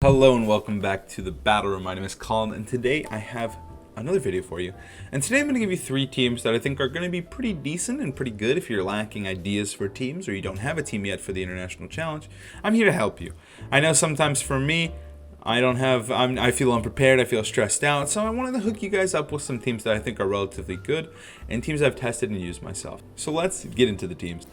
Hello and welcome back to the Battle Room. My name is Colin and today I have another video for you. And today I'm going to give you 3 teams that I think are going to be pretty decent and pretty good if you're lacking ideas for teams or you don't have a team yet for the International Challenge. I'm here to help you. I know sometimes for me, I feel unprepared, I feel stressed out, so I wanted to hook you guys up with some teams that I think are relatively good and teams I've tested and used myself. So let's get into the teams.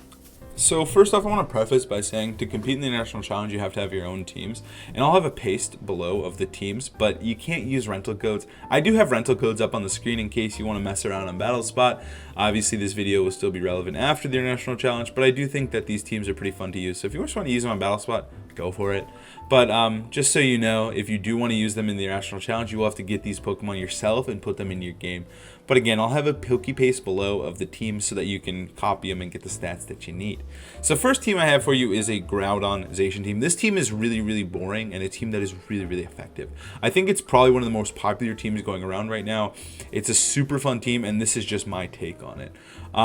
So first off, I want to preface by saying to compete in the International Challenge, you have to have your own teams. And I'll have a paste below of the teams, but you can't use rental codes. I do have rental codes up on the screen in case you want to mess around on BattleSpot. Obviously, this video will still be relevant after the International Challenge, but I do think that these teams are pretty fun to use. So if you just want to use them on BattleSpot, go for it. But just so you know, if you do want to use them in the International Challenge, you will have to get these Pokemon yourself and put them in your game. But again, I'll have a Poke Paste below of the teams so that you can copy them and get the stats that you need. So first team I have for you is a Groudon Zacian team. This team is really boring and a team that is really effective. I think it's probably one of the most popular teams going around right now. It's a super fun team and this is just my take on it.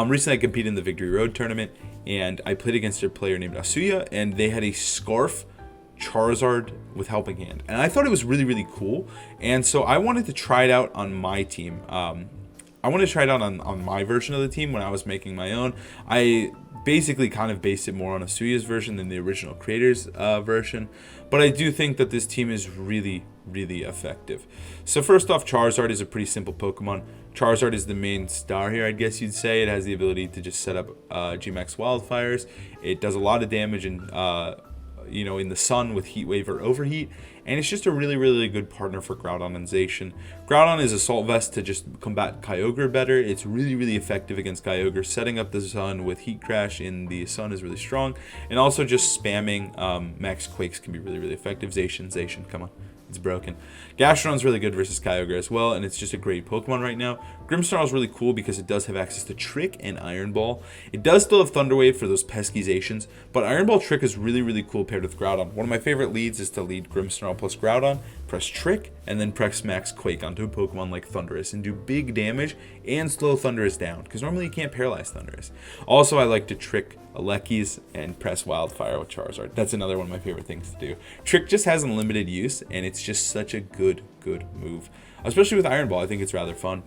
Recently I competed in the Victory Road tournament and I played against a player named Asuya and they had a Scarf Charizard with Helping Hand, and I thought it was really cool, and so I wanted to try it out on my team. I wanted to try it out on my version of the team when I was making my own. I basically kind of based it more on Asuya's version than the original creator's version, but I do think that this team is really effective. So first off, Charizard is a pretty simple Pokemon. Charizard is the main star here, I guess you'd say. It has the ability to just set up G-Max Wildfires. It does a lot of damage in in the sun with Heat Wave or Overheat, and it's just a really good partner for Groudon and Zacian. Groudon is Assault Vest to just combat Kyogre better. It's really effective against Kyogre. Setting up the sun with Heat Crash in the sun is really strong, and also just spamming Max Quakes can be really effective. Zacian, come on. It's broken. Gastron's really good versus Kyogre as well, and it's just a great Pokemon right now. Grimmsnarl is really cool because it does have access to Trick and Iron Ball. It does still have Thunder Wave for those pesky Zacians, but Iron Ball Trick is really cool paired with Groudon. One of my favorite leads is to lead Grimmsnarl plus Groudon, press Trick, and then press Max Quake onto a Pokemon like Thundurus and do big damage and slow Thundurus down, because normally you can't paralyze Thundurus. Also, I like to Trick Alekis and press Wildfire with Charizard. That's another one of my favorite things to do. Trick just has unlimited use, and it's just such a good move. Especially with Iron Ball, I think it's rather fun.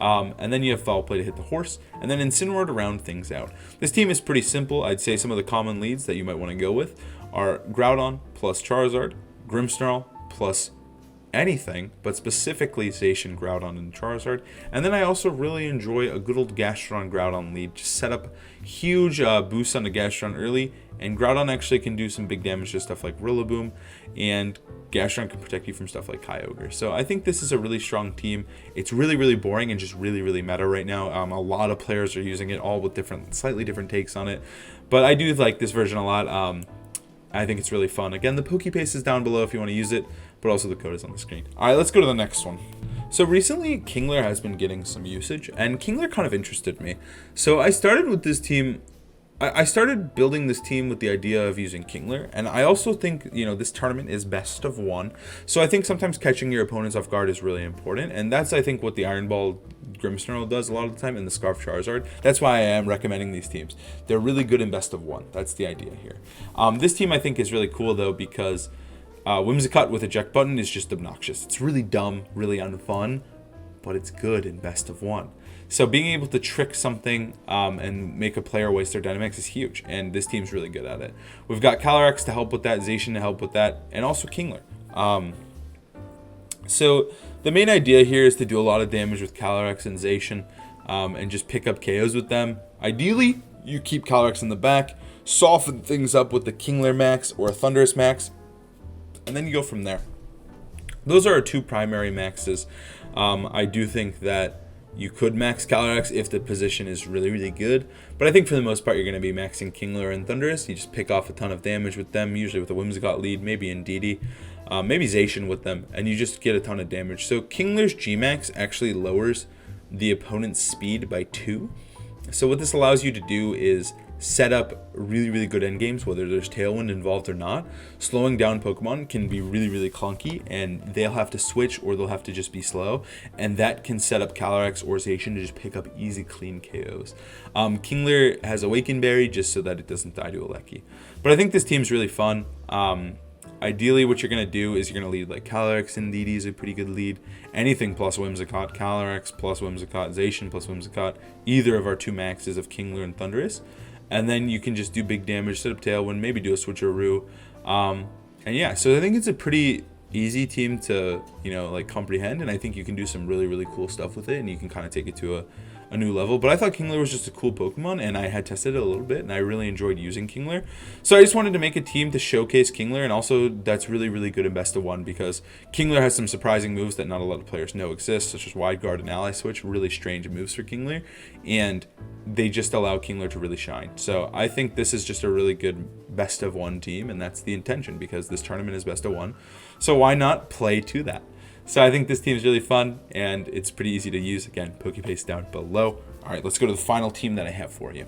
And then you have Foul Play to hit the horse, and then Incineroar to round things out. This team is pretty simple. I'd say some of the common leads that you might want to go with are Groudon plus Charizard, Grimmsnarl plus anything, but specifically Zacian, Groudon, and Charizard. And then I also really enjoy a good old Gastron Groudon lead. Just set up huge boosts on the Gastron early, and Groudon actually can do some big damage to stuff like Rillaboom, and Gastron can protect you from stuff like Kyogre. So I think this is a really strong team. It's really boring and just really meta right now. A lot of players are using it, all with slightly different takes on it, but I do like this version a lot. I think it's really fun. Again, the Poke Paste is down below if you want to use it, but also the code is on the screen. All right, let's go to the next one. So recently, Kingler has been getting some usage, and Kingler kind of interested me. So I started with this team. I started building this team with the idea of using Kingler, and I also think, this tournament is best of 1. So I think sometimes catching your opponents off guard is really important, and that's, I think, what the Iron Ball Grimmsnarl does a lot of the time, and the Scarf Charizard. That's why I am recommending these teams. They're really good in best of 1. That's the idea here. This team, I think, is really cool, though, because Whimsicott with eject button is just obnoxious. It's really dumb, really unfun, but it's good in best of 1. So being able to trick something and make a player waste their Dynamax is huge, and this team's really good at it. We've got Calyx to help with that, Zacian to help with that, and also Kingler. So the main idea here is to do a lot of damage with Calyx and Zacian and just pick up KOs with them. Ideally, you keep Calyx in the back, soften things up with the Kingler Max or a Thundurus Max, and then you go from there. Those are our 2 primary maxes. I do think that you could max Calyx if the position is really good, but I think for the most part you're going to be maxing Kingler and Thundurus. You just pick off a ton of damage with them, usually with a Whimsicott lead, maybe Indeedee, maybe Zacian with them, and you just get a ton of damage. So Kingler's G-Max actually lowers the opponent's speed by 2. So what this allows you to do is set up really good endgames, whether there's Tailwind involved or not. Slowing down Pokemon can be really clunky, and they'll have to switch or they'll have to just be slow, and that can set up Calyx or Zacian to just pick up easy, clean KOs. Kingler has Awaken Berry just so that it doesn't die to Aleki. But I think this team's really fun. ideally what you're going to do is you're going to lead like Calyx, and DD is a pretty good lead. Anything plus Whimsicott, Calyx plus Whimsicott, Zacian plus Whimsicott, either of our 2 maxes of Kingler and Thunderous. And then you can just do big damage, set up Tailwind, maybe do a switcheroo. And yeah, so I think it's a pretty easy team to, you know, like comprehend, and I think you can do some really, really cool stuff with it, and you can kind of take it to a new level. But I thought Kingler was just a cool Pokemon, and I had tested it a little bit, and I really enjoyed using Kingler. So I just wanted to make a team to showcase Kingler, and also that's really, really good in Best of 1 because Kingler has some surprising moves that not a lot of players know exist, such as Wide Guard and Ally Switch, really strange moves for Kingler, and they just allow Kingler to really shine. So I think this is just a really good Best of 1 team, and that's the intention because this tournament is Best of 1. So why not play to that? So I think this team is really fun, and it's pretty easy to use. Again, PokePaste down below. All right, let's go to the final team that I have for you.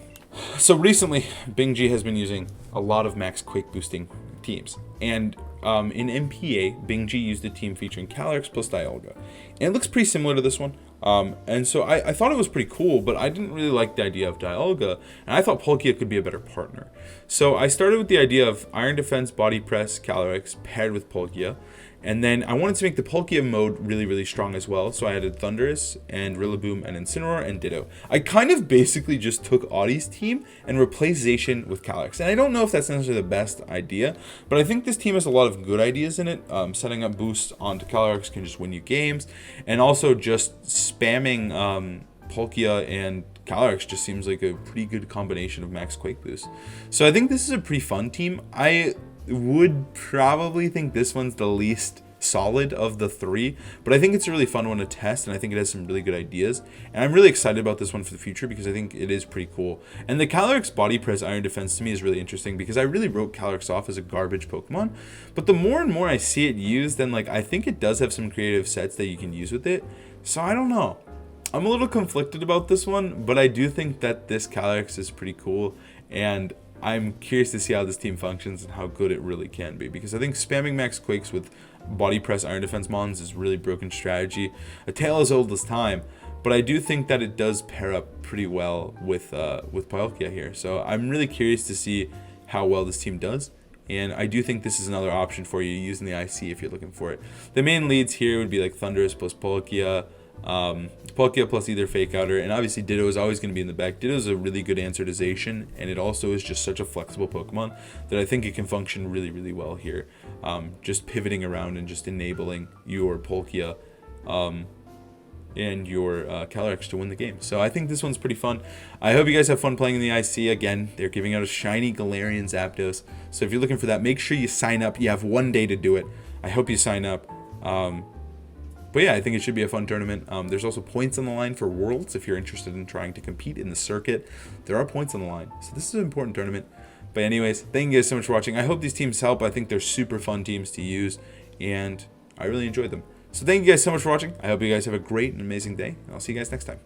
So recently, Bing G has been using a lot of max Quake boosting teams. And in MPA, Bing G used a team featuring Calyx plus Dialga. And it looks pretty similar to this one. And so I thought it was pretty cool, but I didn't really like the idea of Dialga, and I thought Palkia could be a better partner. So I started with the idea of Iron Defense, Body Press, Calyx paired with Palkia. And then I wanted to make the Palkia mode really, really strong as well. So I added Thunderous and Rillaboom and Incineroar and Ditto. I kind of basically just took Audie's team and replaced Zacian with Calyx. And I don't know if that's necessarily the best idea, but I think this team has a lot of good ideas in it. Setting up boosts onto Calyx can just win you games. And also just spamming Palkia and Calyx just seems like a pretty good combination of max Quake boost. So I think this is a pretty fun team. I would probably think this one's the least solid of the 3, but I think it's a really fun one to test, and I think it has some really good ideas, and I'm really excited about this one for the future because I think it is pretty cool. And the Calyx Body Press Iron Defense to me is really interesting because I really wrote Calyx off as a garbage Pokemon, but the more and more I see it used, then like I think it does have some creative sets that you can use with it. So I don't know, I'm a little conflicted about this one, but I do think that this Calyx is pretty cool, and I'm curious to see how this team functions and how good it really can be, because I think spamming max Quakes with Body Press Iron Defense Mons is really broken strategy. A tale as old as time, but I do think that it does pair up pretty well with Palkia here. So I'm really curious to see how well this team does, and I do think this is another option for you using the IC if you're looking for it. The main leads here would be like Thunderous plus Palkia, Palkia plus either Fake Outer, and obviously Ditto is always going to be in the back. Ditto is a really good answer to Zacian, and it also is just such a flexible Pokemon that I think it can function really, really well here. Just pivoting around and just enabling your Palkia and your Calyx to win the game. So I think this one's pretty fun. I hope you guys have fun playing in the IC. Again, they're giving out a shiny Galarian Zapdos. So if you're looking for that, make sure you sign up. You have 1 day to do it. I hope you sign up. But yeah, I think it should be a fun tournament. There's also points on the line for Worlds if you're interested in trying to compete in the circuit. There are points on the line. So this is an important tournament. But anyways, thank you guys so much for watching. I hope these teams help. I think they're super fun teams to use, and I really enjoyed them. So thank you guys so much for watching. I hope you guys have a great and amazing day, and I'll see you guys next time.